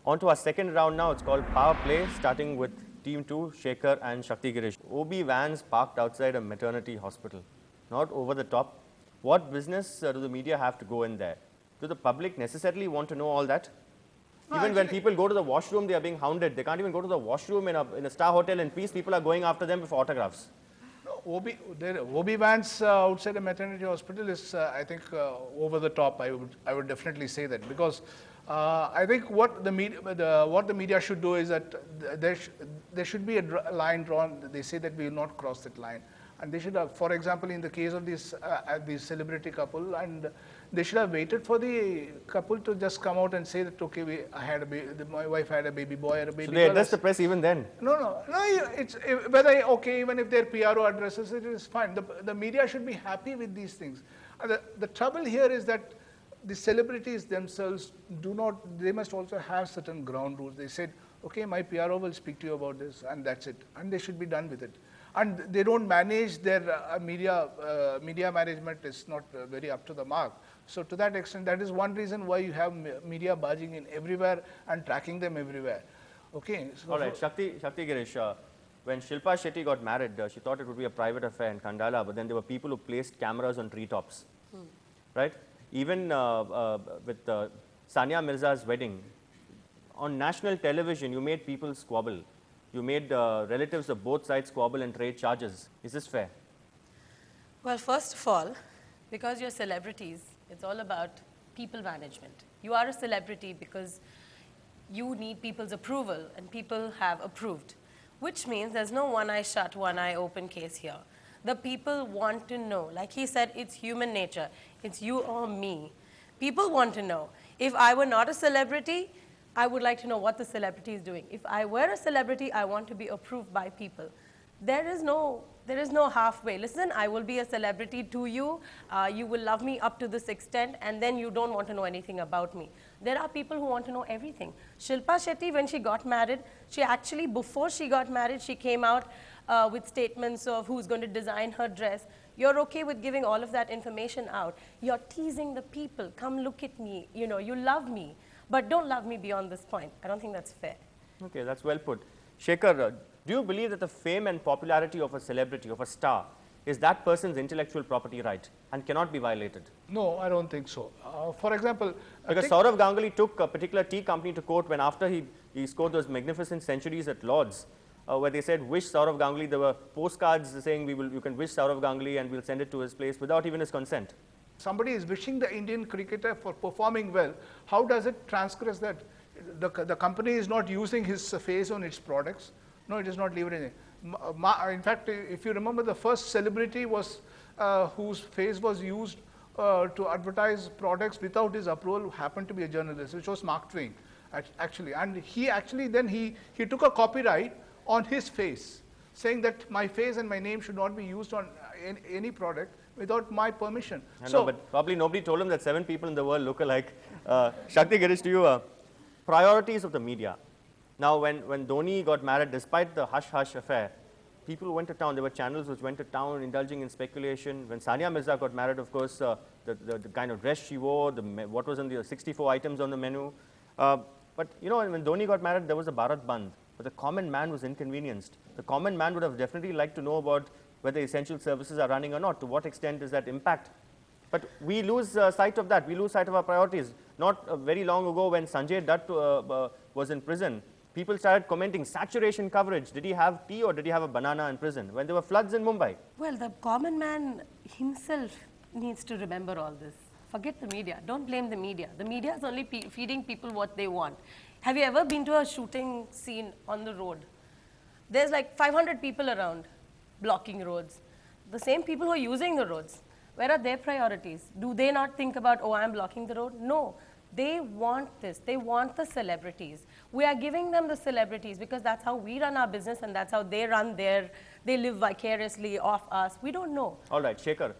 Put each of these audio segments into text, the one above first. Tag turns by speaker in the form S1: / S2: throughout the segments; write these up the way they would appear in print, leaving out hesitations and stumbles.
S1: On to our second round now. It's called Power Play, starting with Team 2, Shekhar and Shakti Girish. OB vans parked outside a maternity hospital. Not over the top. What business do the media have to go in there? Do the public necessarily want to know all that?
S2: No,
S1: Even when people go to the washroom, they are being hounded. They can't even go to the washroom in a star hotel in peace. People are going after them for autographs.
S2: No, OB vans outside a maternity hospital is, I think, over the top. I would definitely say that, because I think what the media should do is that there should be a line drawn. They say that we will not cross that line, and they should have, for example, in the case of this celebrity couple, and they should have waited for the couple to just come out and say that, okay, my wife had a baby boy or a baby girl.
S1: So they address the press even then?
S2: No. It's whether, okay, even if their PRO addresses it, is fine. The media should be happy with these things. The trouble here is that the celebrities themselves they must also have certain ground rules. They said, okay, my PRO will speak to you about this, and that's it. And they should be done with it. And they don't manage their media management is not very up to the mark. So to that extent, that is one reason why you have media barging in everywhere and tracking them everywhere. Okay. So
S1: all right, Shakti Girish, when Shilpa Shetty got married, she thought it would be a private affair in Kandala, but then there were people who placed cameras on treetops, right? Even with Sania Mirza's wedding, on national television, you made people squabble. You made relatives of both sides squabble and trade charges. Is this fair?
S3: Well, first of all, because you're celebrities, it's all about people management. You are a celebrity because you need people's approval, and people have approved, which means there's no one eye shut, one eye open case here. The people want to know. Like he said, it's human nature. It's you or me. People want to know. If I were not a celebrity, I would like to know what the celebrity is doing. If I were a celebrity, I want to be approved by people. There is no halfway. Listen, I will be a celebrity to you. You will love me up to this extent, and then you don't want to know anything about me. There are people who want to know everything. Shilpa Shetty, when she got married, before she got married, she came out with statements of who's going to design her dress. You're okay with giving all of that information out. You're teasing the people. Come look at me. You know, you love me, but don't love me beyond this point. I don't think that's fair.
S1: Okay, that's well put. Shekhar, do you believe that the fame and popularity of a celebrity, of a star, is that person's intellectual property right and cannot be violated?
S2: No, I don't think so. For example,
S1: because Saurav Ganguly took a particular tea company to court when after he scored those magnificent centuries at Lord's, where they said, wish Saurav Ganguly. There were postcards saying you can wish Saurav Ganguly and we'll send it to his place without even his consent.
S2: Somebody is wishing the Indian cricketer for performing well. How does it transgress that? The company is not using his face on its products. No, it is not leveraging. In fact, if you remember, the first celebrity was whose face was used to advertise products without his approval happened to be a journalist, which was Mark Twain, actually. And he took a copyright on his face, saying that my face and my name should not be used on any product without my permission.
S1: No, but probably nobody told him that 7 people in the world look alike. Shakti Girish, to you, priorities of the media. Now, when Dhoni got married, despite the hush-hush affair, people went to town. There were channels which went to town indulging in speculation. When Sania Mirza got married, of course, the kind of dress she wore, what was on the 64 items on the menu. But, you know, when Dhoni got married, there was a Bharat Bandh. But the common man was inconvenienced. The common man would have definitely liked to know about whether essential services are running or not. To what extent does that impact? But we lose sight of that. We lose sight of our priorities. Not very long ago when Sanjay Dutt was in prison, people started commenting, saturation coverage. Did he have tea or did he have a banana in prison? When there were floods in Mumbai.
S3: Well, the common man himself needs to remember all this. Forget the media. Don't blame the media. The media is only feeding people what they want. Have you ever been to a shooting scene on the road? There's like 500 people around blocking roads. The same people who are using the roads. Where are their priorities? Do they not think about, oh, I'm blocking the road? No. They want this. They want the celebrities. We are giving them the celebrities because that's how we run our business and that's how they they live vicariously off us. We don't know.
S1: All right, Shekhar.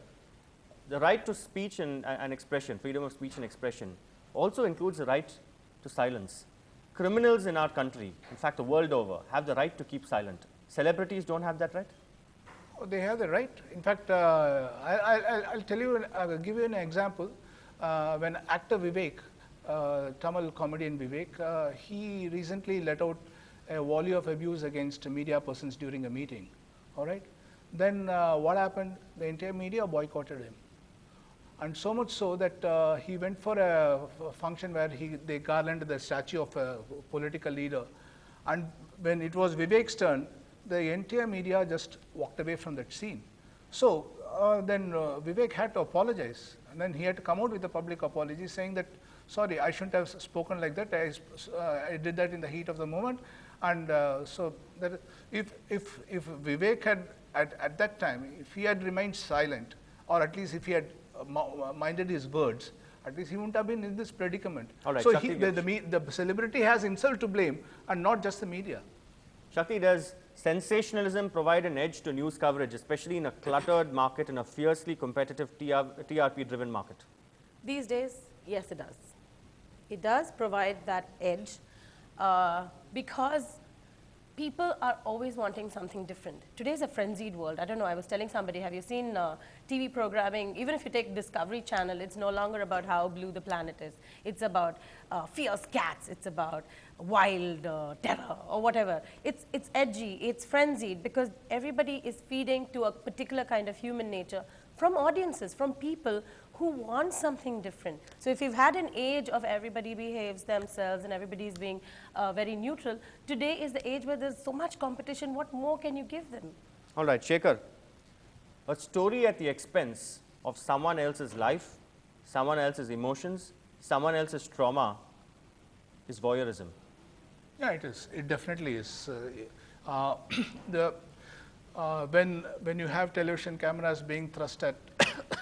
S1: The right to speech and expression, freedom of speech and expression, also includes the right to silence. Criminals in our country, in fact the world over, have the right to keep silent. Celebrities don't have that right?
S2: Oh, they have the right. In fact, I'll tell you, I'll give you an example. When actor Vivek Tamil comedian Vivek, he recently let out a volley of abuse against media persons during a meeting. All right. Then what happened? The entire media boycotted him, and so much so that he went for a function where they garlanded the statue of a political leader, and when it was Vivek's turn, the entire media just walked away from that scene. So then Vivek had to apologize, and then he had to come out with a public apology saying that, sorry, I shouldn't have spoken like that. I did that in the heat of the moment, and so that if Vivek had at that time, if he had remained silent, or at least if he had minded his words, at least he wouldn't have been in this predicament.
S1: All right,
S2: so
S1: the
S2: celebrity has himself to blame, and not just the media.
S1: Shakti, does sensationalism provide an edge to news coverage, especially in a cluttered market, in a fiercely competitive TRP-driven market?
S3: These days, yes, it does. It does provide that edge because people are always wanting something different. Today's a frenzied world. I don't know, I was telling somebody, have you seen TV programming? Even if you take Discovery Channel, it's no longer about how blue the planet is. It's about fierce cats. It's about wild terror or whatever. It's edgy, it's frenzied because everybody is feeding to a particular kind of human nature from audiences, from people who want something different. So if you've had an age of everybody behaves themselves and everybody is being very neutral, today is the age where there's so much competition. What more can you give them?
S1: All right, Shekhar, a story at the expense of someone else's life, someone else's emotions, someone else's trauma is voyeurism.
S2: Yeah, it is. It definitely is. When you have television cameras being thrust at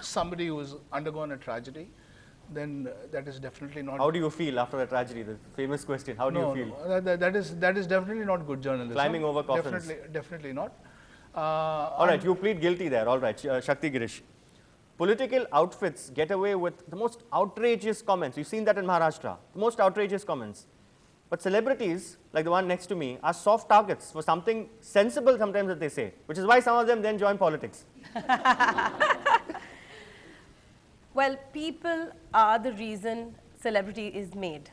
S2: somebody who's undergone a tragedy, then that is definitely not.
S1: How do you feel after the tragedy? The famous question. How do you feel?
S2: No, that is definitely not good journalism.
S1: Climbing over coffins.
S2: Definitely not.
S1: All right, you plead guilty there. All right, Shakti Girish. Political outfits get away with the most outrageous comments. You've seen that in Maharashtra. The most outrageous comments. But celebrities, like the one next to me, are soft targets for something sensible sometimes that they say, which is why some of them then join politics.
S3: Well, people are the reason celebrity is made.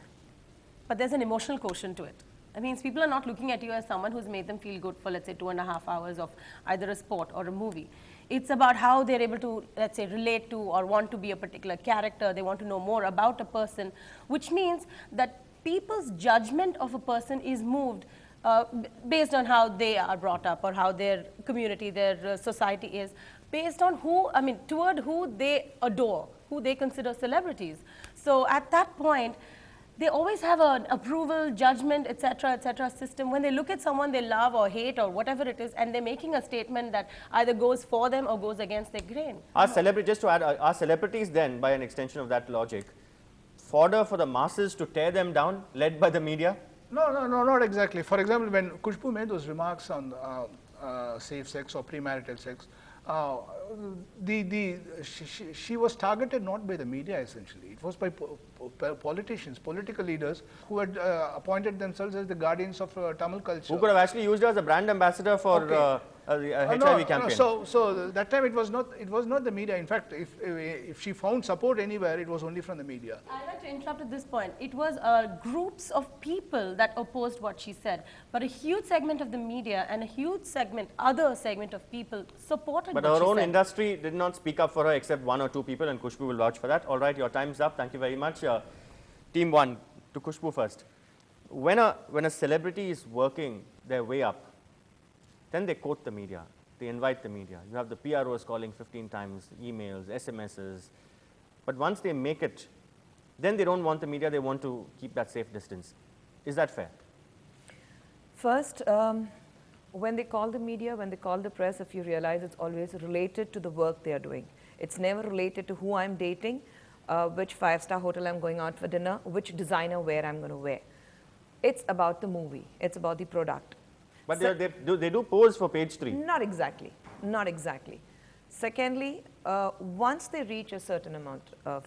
S3: But there's an emotional quotient to it. That means people are not looking at you as someone who's made them feel good for, let's say, 2.5 hours of either a sport or a movie. It's about how they're able to, let's say, relate to or want to be a particular character. They want to know more about a person, which means that people's judgment of a person is moved based on how they are brought up or how their community, their society is, based on toward who they adore, who they consider celebrities. So at that point, they always have an approval, judgment, etc. system. When they look at someone they love or hate or whatever it is, and they're making a statement that either goes for them or goes against their grain.
S1: Just to add, are celebrities then, by an extension of that logic, fodder for the masses to tear them down, led by the media?
S2: No, not exactly. For example, when Khushbu made those remarks on safe sex or premarital sex, she was targeted not by the media essentially. It was by politicians, political leaders who had appointed themselves as the guardians of Tamil culture.
S1: Who could have actually used her as a brand ambassador for a HIV campaign.
S2: So that time it was not the media. In fact, if she found support anywhere, it was only from the media.
S3: I'd like to interrupt at this point. It was groups of people that opposed what she said, but a huge segment of the media and a huge other segment of people supported what she said.
S1: But our own industry did not speak up for her except 1 or 2 people, and Khushbu will vouch for that. All right, your time's up. Thank you very much. Team 1, to Khushbu first. When a celebrity is working their way up, then they quote the media, they invite the media. You have the PROs calling 15 times, emails, SMSs. But once they make it, then they don't want the media, they want to keep that safe distance. Is that fair?
S4: First, when they call the media, when they call the press, if you realize it's always related to the work they are doing. It's never related to who I'm dating, which 5-star hotel I'm going out for dinner, which designer wear I'm going to wear. It's about the movie. It's about the product.
S1: But they do pose for page 3.
S4: Not exactly. Not exactly. Secondly, once they reach a certain amount of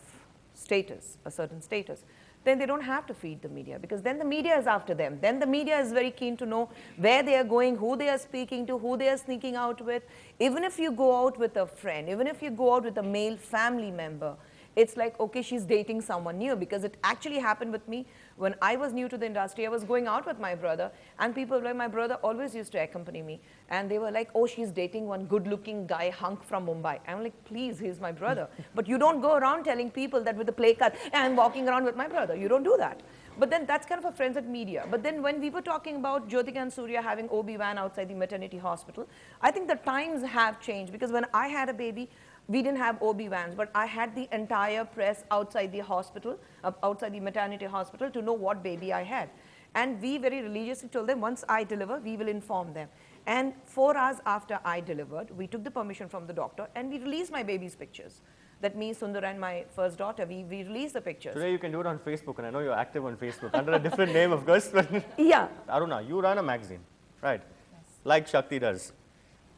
S4: status, a certain status, then they don't have to feed the media because then the media is after them. Then the media is very keen to know where they are going, who they are speaking to, who they are sneaking out with. Even if you go out with a friend, even if you go out with a male family member, it's like, okay, she's dating someone new, because it actually happened with me when I was new to the industry. I was going out with my brother, and people were like, my brother always used to accompany me, and they were like, oh, she's dating one good-looking guy hunk from Mumbai. I'm like, please, he's my brother. But you don't go around telling people that with a play card, I'm walking around with my brother. You don't do that. But then that's kind of a friends at media. But then when we were talking about Jyotika and Surya having OB van outside the maternity hospital, I think the times have changed, because when I had a baby, we didn't have OB vans, but I had the entire press outside the hospital, outside the maternity hospital, to know what baby I had. And we very religiously told them, once I deliver, we will inform them. And 4 hours after I delivered, we took the permission from the doctor, and we released my baby's pictures. That me, Sundar, and my first daughter, we released the pictures.
S1: Today you can do it on Facebook, and I know you're active on Facebook under a different name, of course. But
S4: Yeah.
S1: Aruna, you run a magazine, right? Yes. Like Shakti does.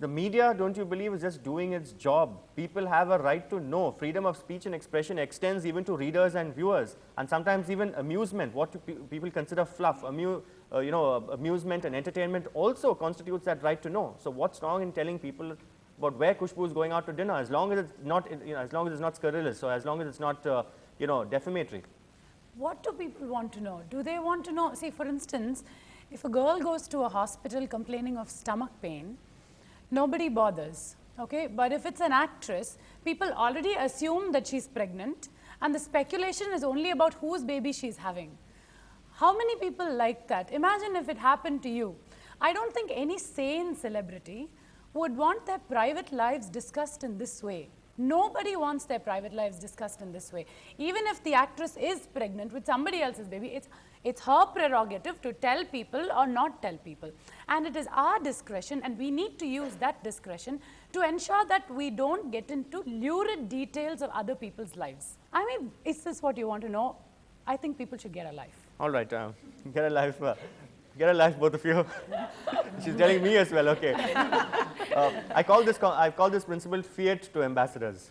S1: The media, don't you believe, is just doing its job? People have a right to know. Freedom of speech and expression extends even to readers and viewers, and sometimes even amusement. What people consider fluff, amusement and entertainment also constitutes that right to know. So what's wrong in telling people about where Khushbu is going out to dinner, as long as it's not, as long as it's not scurrilous, or as long as it's not, defamatory?
S5: What do people want to know? Do they want to know? See, for instance, if a girl goes to a hospital complaining of stomach pain, nobody bothers, okay? But if it's an actress, people already assume that she's pregnant, and the speculation is only about whose baby she's having. How many people like that? Imagine if it happened to you. I don't think any sane celebrity would want their private lives discussed in this way. Nobody wants their private lives discussed in this way. Even if the actress is pregnant with somebody else's baby, it's her prerogative to tell people or not tell people. And it is our discretion, and we need to use that discretion to ensure that we don't get into lurid details of other people's lives. I mean, is this what you want to know? I think people should get a life.
S1: All right, get a life. Get a life, both of you. She's telling me as well, okay. I call this principle fiat to ambassadors.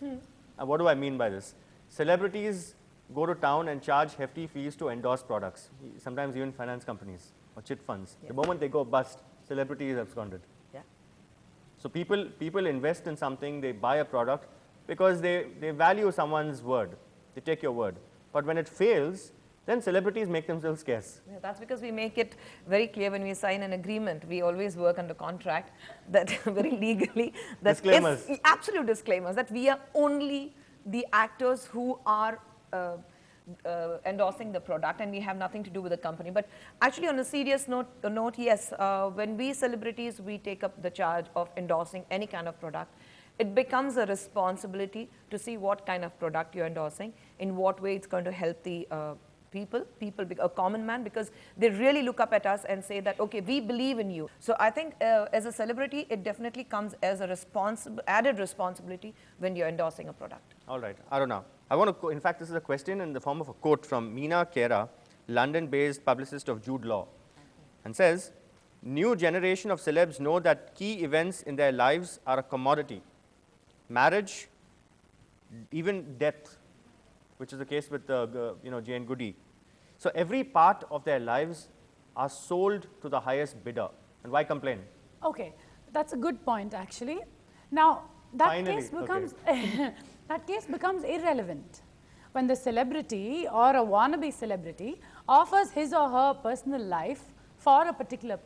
S1: What do I mean by this? Celebrities go to town and charge hefty fees to endorse products, sometimes even finance companies or chit funds. Yeah. The moment they go bust, celebrity is absconded.
S4: Yeah.
S1: So people invest in something, they buy a product because they value someone's word. They take your word. But when it fails, then celebrities make themselves scarce.
S4: Yeah, that's because we make it very clear when we sign an agreement. We always work under contract, that very legally. That
S1: disclaimers.
S4: Absolute disclaimers, that we are only the actors who are endorsing the product, and we have nothing to do with the company. But actually, on a serious note, yes, when we celebrities, we take up the charge of endorsing any kind of product, it becomes a responsibility to see what kind of product you're endorsing, in what way it's going to help the people, a common man, because they really look up at us and say that, okay, we believe in you. So I think as a celebrity, it definitely comes as a added responsibility when you're endorsing a product.
S1: All right, Aruna, I want to, in fact, this is a question in the form of a quote from Meena Kera, London-based publicist of Jude Law, and says, new generation of celebs know that key events in their lives are a commodity. Marriage, even death, which is the case with Jane Goody. So every part of their lives are sold to the highest bidder. And why complain?
S5: Okay, that's a good point, actually. Now, that case becomes that case becomes irrelevant when the celebrity or a wannabe celebrity offers his or her personal life for a particular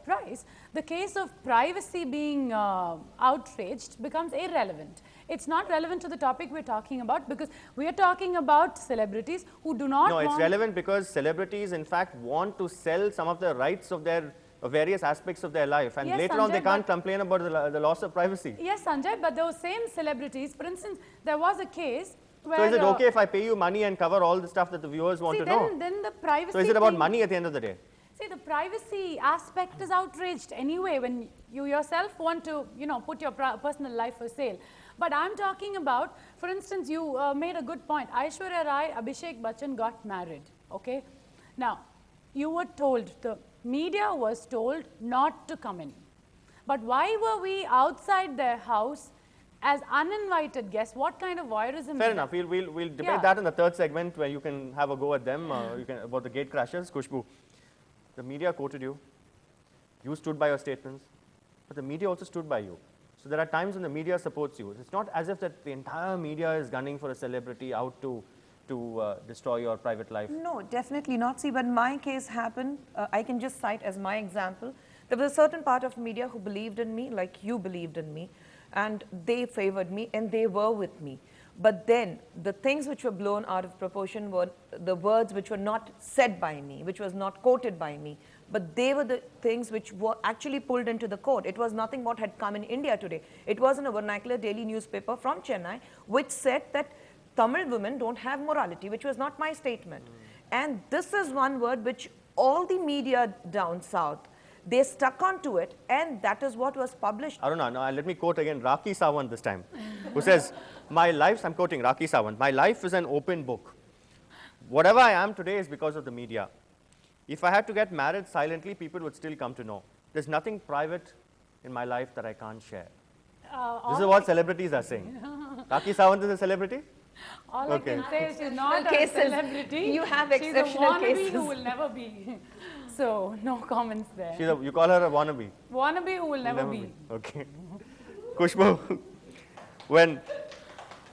S5: price. The case of privacy being outraged becomes irrelevant. It's not relevant to the topic we're talking about, because we are talking about celebrities who do not
S1: it's relevant because celebrities, in fact, want to sell some of the rights of their various aspects of their life, and
S5: yes,
S1: later
S5: Sanjay,
S1: on they can't complain about the loss of privacy.
S5: Yes, Sanjay, but those same celebrities, for instance, there was a case where...
S1: So is it okay if I pay you money and cover all the stuff that the viewers want to know?
S5: Then the privacy...
S1: So is it about money at the end of the day?
S5: See, the privacy aspect is outraged anyway when you yourself want to, put your personal life for sale. But I'm talking about, for instance, you made a good point. Aishwarya Rai, Abhishek Bachchan got married, okay? Now, you were told, the media was told not to come in. But why were we outside their house as uninvited guests? What kind of voyeurism?
S1: Fair enough. We'll debate that in the third segment, where you can have a go at them, about the gate crashers. Khushbu, the media quoted you. You stood by your statements, but the media also stood by you. So there are times when the media supports you. It's not as if that the entire media is gunning for a celebrity out to destroy your private life.
S4: No, definitely not. See, when my case happened, I can just cite as my example, there was a certain part of media who believed in me, like you believed in me, and they favored me and they were with me. But then the things which were blown out of proportion were the words which were not said by me, which was not quoted by me, but they were the things which were actually pulled into the court. It was nothing what had come in India today. It was in a vernacular daily newspaper from Chennai, which said that Tamil women don't have morality, which was not my statement. And this is one word which all the media down south, they stuck onto it, and that is what was published.
S1: Aruna, now let me quote again Rakhi Sawant this time, who says, my life, I'm quoting Rakhi Sawant, my life is an open book. Whatever I am today is because of the media. If I had to get married silently, people would still come to know. There's nothing private in my life that I can't share. This is what celebrities are saying. Rakhi Sawant is a celebrity?
S5: All
S1: Okay.
S5: I can say is she's not
S4: Cases.
S5: a celebrity.
S4: You have
S5: She's a
S4: exceptional
S5: wannabe
S4: cases.
S5: who will never be. So, no comments there.
S1: You call her a wannabe?
S5: Wannabe who will never be.
S1: Okay. Kushbu, when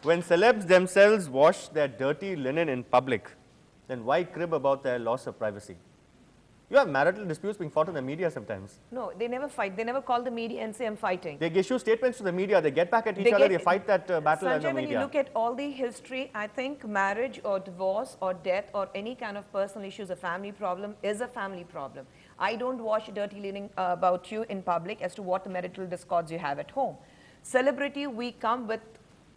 S1: celebs themselves wash their dirty linen in public, then why crib about their loss of privacy? You have marital disputes being fought in the media sometimes.
S4: No, they never fight. They never call the media and say, I'm fighting.
S1: They issue statements to the media, they get back at each
S4: They
S1: other,
S4: get-
S1: they fight that battle in
S4: Sanjay,
S1: the
S4: when
S1: media.
S4: you look at all the history, I think marriage or divorce or death or any kind of personal issues, a family problem is a family problem. I don't wash dirty linen about you in public as to what the marital discords you have at home. Celebrity, we come with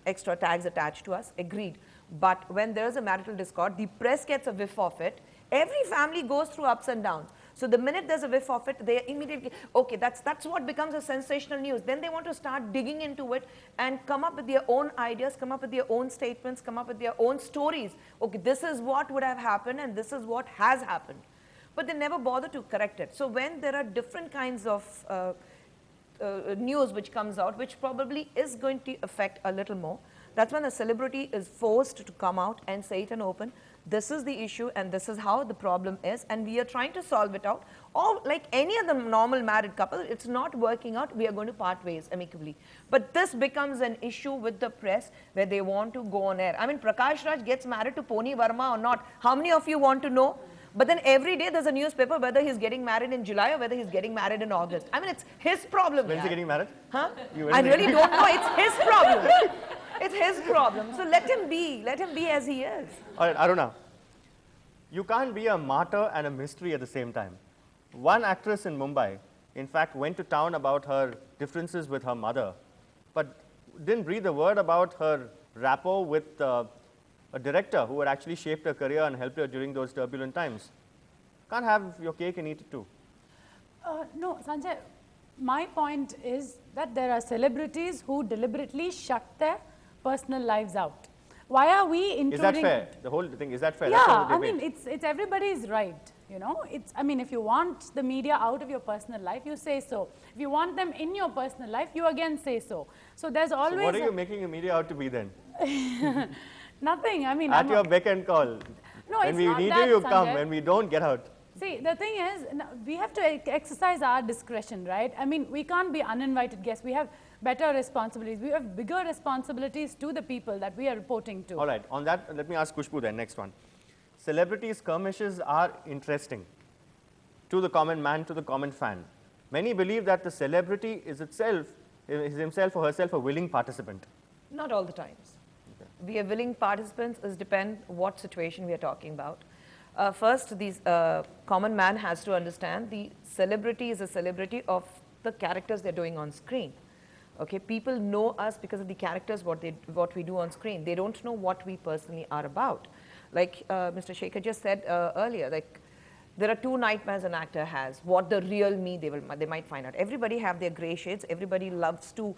S4: extra tags attached to us, agreed. But when there's a marital discord, the press gets a whiff of it. Every family goes through ups and downs. So the minute there's a whiff of it, they immediately, okay, that's what becomes a sensational news. Then they want to start digging into it and come up with their own ideas, come up with their own statements, come up with their own stories. Okay, this is what would have happened and this is what has happened. But they never bother to correct it. So when there are different kinds of news which comes out, which probably is going to affect a little more, that's when a celebrity is forced to come out and say it in open. This is the issue and this is how the problem is, and we are trying to solve it out. Or like any other normal married couple, it's not working out, we are going to part ways amicably. But this becomes an issue with the press where they want to go on air. I mean, Prakash Raj gets married to Poni Verma or not. How many of you want to know? But then every day there's a newspaper whether he's getting married in July or whether he's getting married in August. I mean, it's his problem.
S1: When's he getting married?
S4: Huh?
S1: You
S4: I
S1: when's he
S4: really
S1: getting-
S4: don't know. It's his problem. It's his problem. So let him be as he is.
S1: All right, Aruna, you can't be a martyr and a mystery at the same time. One actress in Mumbai, in fact, went to town about her differences with her mother, but didn't breathe a word about her rapport with a director who had actually shaped her career and helped her during those turbulent times. Can't have your cake and eat it too.
S5: No, Sanjay, my point is that there are celebrities who deliberately shut their personal lives out. Why are we intruding?
S1: Is that fair? The whole thing, is that fair? That's
S5: Yeah,
S1: all the
S5: I mean,
S1: debate.
S5: it's everybody's right, you know. I mean, if you want the media out of your personal life, you say so. If you want them in your personal life, you again say so. So there's
S1: So
S5: always
S1: what are you making the media out to be then?
S5: nothing. I mean,
S1: At
S5: I'm
S1: your
S5: a-
S1: beck and call.
S5: No,
S1: When
S5: it's
S1: we
S5: not
S1: need
S5: that,
S1: you, you come.
S5: Sanjay.
S1: When we don't, get out.
S5: See, the thing is, we have to exercise our discretion, right? I mean, we can't be uninvited guests. We have better responsibilities. We have bigger responsibilities to the people that we are reporting to.
S1: All right, on that, let me ask Kushbu then, next one. Celebrity skirmishes are interesting to the common man, to the common fan. Many believe that the celebrity is himself or herself a willing participant.
S4: Not all the times. We are willing participants. It depends what situation we are talking about. First, these common man has to understand the celebrity is a celebrity of the characters they're doing on screen. Okay, people know us because of the characters, what we do on screen. They don't know what we personally are about. Like Mr. Shekhar just said earlier, like there are two nightmares an actor has. What the real me they might find out. Everybody have their gray shades. Everybody loves to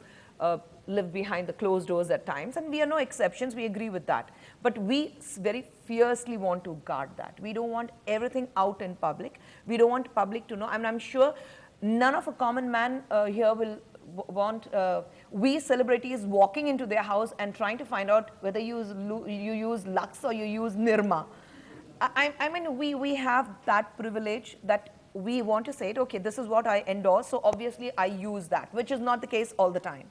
S4: live behind the closed doors at times, and we are no exceptions. We agree with that. But we very fiercely want to guard that. We don't want everything out in public. We don't want public to know. I mean, I'm sure none of a common man here will want we celebrities walking into their house and trying to find out whether you use Lux or you use Nirma. I mean, we have that privilege that we want to say it, okay, this is what I endorse, so obviously I use that, which is not the case all the time.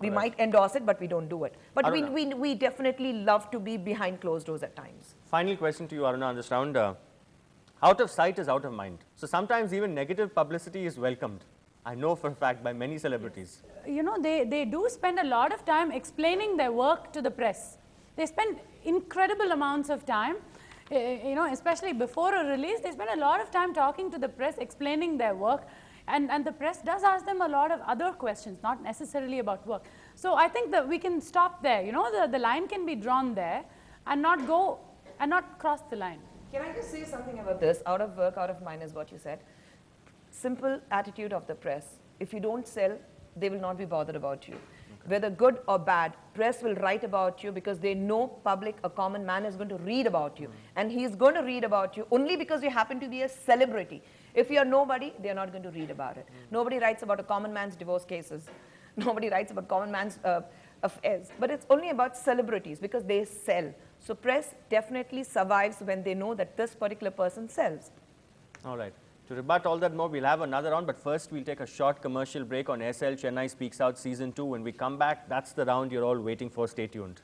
S4: We
S1: All
S4: might endorse it, but we don't do it. But
S1: Aruna.
S4: we definitely love to be behind closed doors at times.
S1: Final question to you, Aruna, on this round. Out of sight is out of mind. So sometimes even negative publicity is welcomed. I know for a fact by many celebrities.
S5: You know, they do spend a lot of time explaining their work to the press. They spend incredible amounts of time, you know, especially before a release, they spend a lot of time talking to the press, explaining their work. And the press does ask them a lot of other questions, not necessarily about work. So I think that we can stop there. You know, the line can be drawn there and not go and not cross the line.
S4: Can I just say something about this? Out of work, out of mind is what you said. Simple attitude of the press. If you don't sell, they will not be bothered about you. Whether good or bad, press will write about you because they know public, a common man is going to read about you. And he is going to read about you only because you happen to be a celebrity. If you are nobody, they are not going to read about it. Nobody writes about a common man's divorce cases. Nobody writes about common man's affairs. But it's only about celebrities because they sell. So press definitely survives when they know that this particular person sells.
S1: All right. To rebut all that more, we'll have another round, but first we'll take a short commercial break on SL Chennai Speaks Out Season 2. When we come back, that's the round you're all waiting for. Stay tuned.